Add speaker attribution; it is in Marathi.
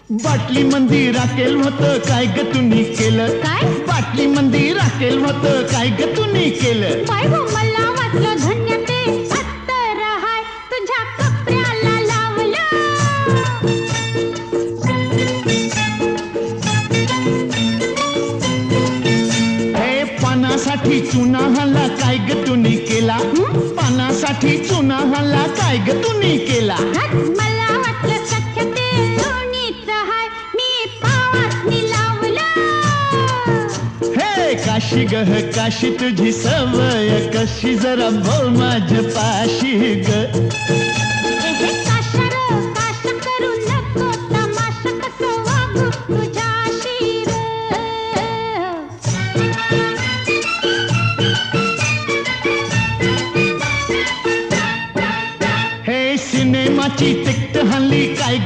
Speaker 1: बाटली मंदी राखेल होतं काय ग तुम्ही केलं
Speaker 2: काय?
Speaker 1: बाटली मंदी राखेल होतं काय ग तुम्ही केलं
Speaker 2: बाय गो मला वाटलं धन्य ते अत्तर हाय तुझ्या कपड्याला लावलं
Speaker 1: हे पानासाठी चुना हल्ला काय ग तुम्ही केला पानासाठी चुना हल्ला काय ग तुम्ही केला
Speaker 2: हट, मला वाटलं सख्य ते लोणीचं हाय मी पावासनी लावलं
Speaker 1: हे काशी गह काशी तुझी सवय कशी जरा बोल माझ्या पाशी ग